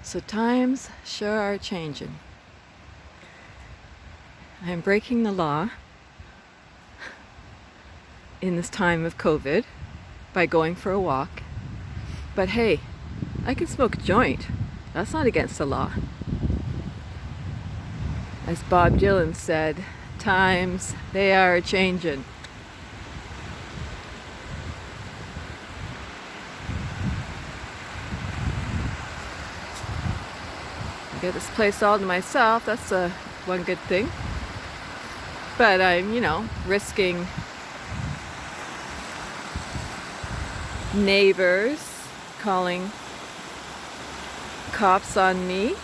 So times sure are changing. I am breaking the law in this time of COVID by going for a walk. But hey, I can smoke a joint. That's not against the law. As Bob Dylan said, times they are changing. I get this place all to myself. That's one good thing. But I'm, risking neighbors calling cops on me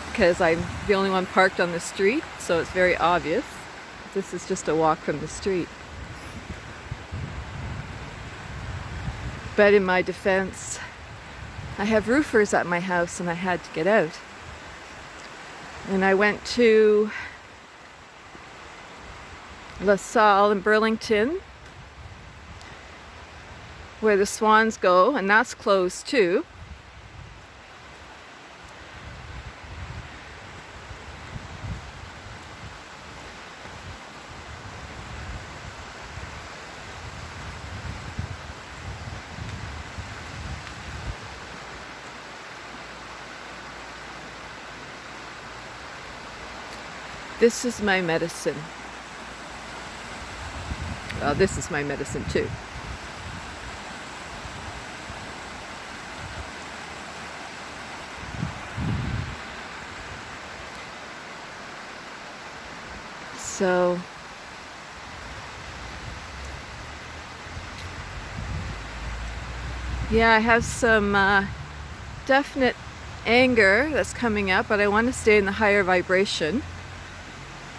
because I'm the only one parked on the street, so it's very obvious. This is just a walk from the street. But in my defense, I have roofers at my house and I had to get out. And I went to La Salle in Burlington, where the swans go, and that's closed too. This is my medicine. Well, this is my medicine too. So yeah, I have some definite anger that's coming up, but I want to stay in the higher vibration.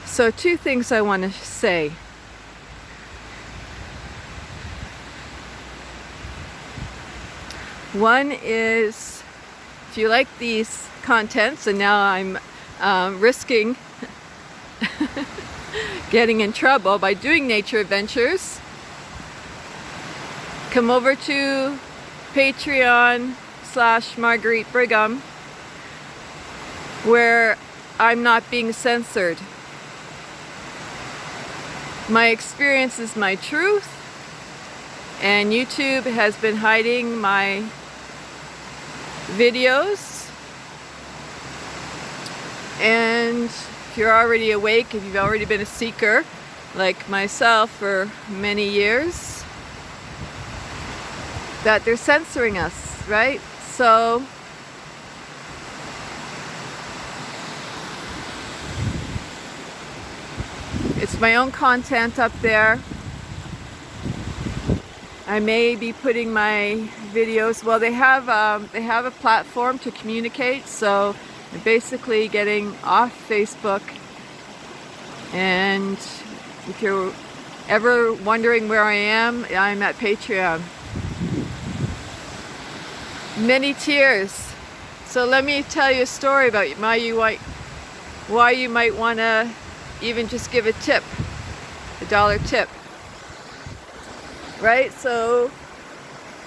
So two things I want to say. One is, if you like these contents, and now I'm risking getting in trouble by doing nature adventures, come over to Patreon/Marguerite Brigham, where I'm not being censored. My experience is my truth, and YouTube has been hiding my videos. And if you're already awake, if you've already been a seeker like myself for many years, that they're censoring us, right? So it's my own content up there. I may be putting my videos, well, they have a platform to communicate, so I'm basically getting off Facebook. And if you're ever wondering where I am, I'm at Patreon. Many tears. So let me tell you a story about why you might want to even just give a tip, $1 tip. Right? So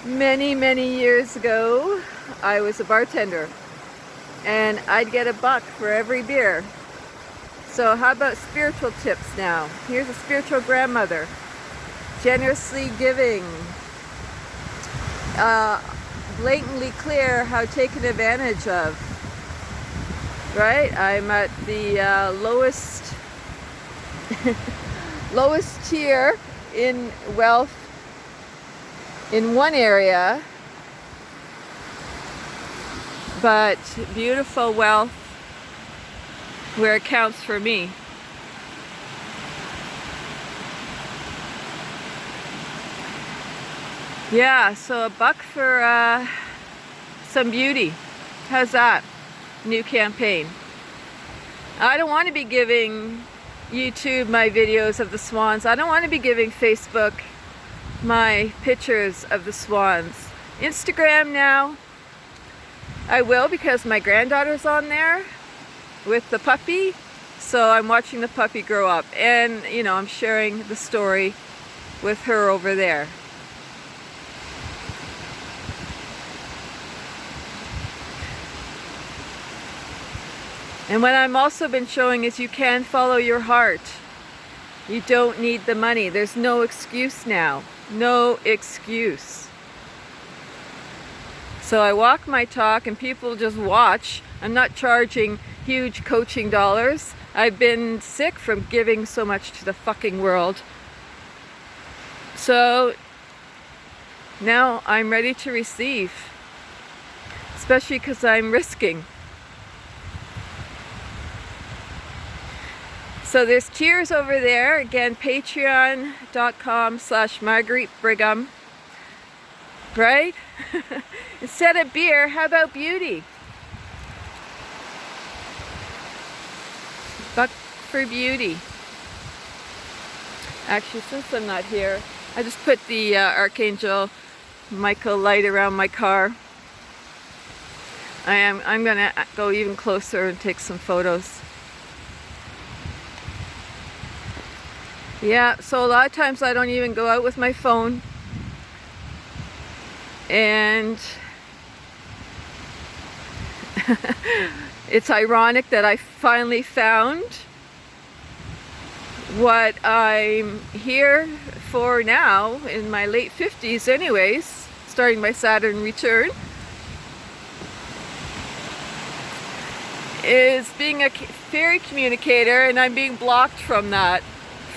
many years ago, I was a bartender, and I'd get $1 for every beer. So how about spiritual tips now? Here's a spiritual grandmother. Generously giving. Blatantly clear how taken advantage of. Right? I'm at the lowest tier in wealth in one area, but beautiful wealth where it counts for me. Yeah, so $1 for some beauty. How's that? New campaign. I don't want to be giving YouTube my videos of the swans. I don't want to be giving Facebook my pictures of the swans. Instagram now, I will, because my granddaughter's on there with the puppy. So I'm watching the puppy grow up, and I'm sharing the story with her over there. And what I'm also been showing is you can follow your heart. You don't need the money. There's no excuse now. No excuse. So I walk my talk and people just watch. I'm not charging huge coaching dollars. I've been sick from giving so much to the fucking world. So now I'm ready to receive. Especially because I'm risking. So there's tiers over there. Again, patreon.com/Marguerite Brigham. Right? Instead of beer, how about beauty? Buck for beauty. Actually, since I'm not here, I just put the Archangel Michael light around my car. I'm gonna go even closer and take some photos. Yeah, so a lot of times I don't even go out with my phone. And it's ironic that I finally found what I'm here for now, in my late 50s anyways, starting my Saturn return, is being a fairy communicator, and I'm being blocked from that,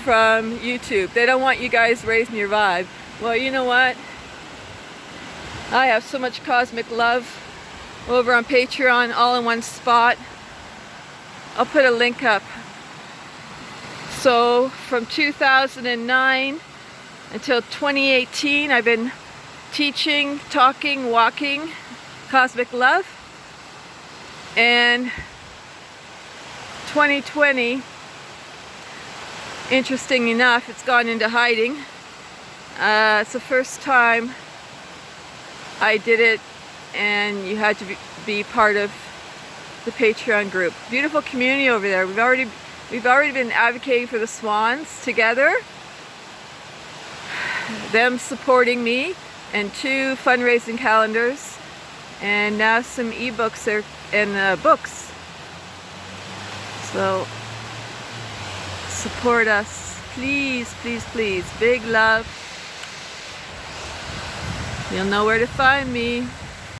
from YouTube. They don't want you guys raising your vibe. Well, you know what? I have so much cosmic love over on Patreon, all in one spot. I'll put a link up. So from 2009 until 2018, I've been teaching, talking, walking cosmic love. And 2020, interesting enough, it's gone into hiding. It's the first time I did it, and you had to be part of the Patreon group. Beautiful community over there. We've already been advocating for the swans together, them supporting me, and 2 fundraising calendars, and now some ebooks and books. So support us, please, please, please. Big love. You'll know where to find me.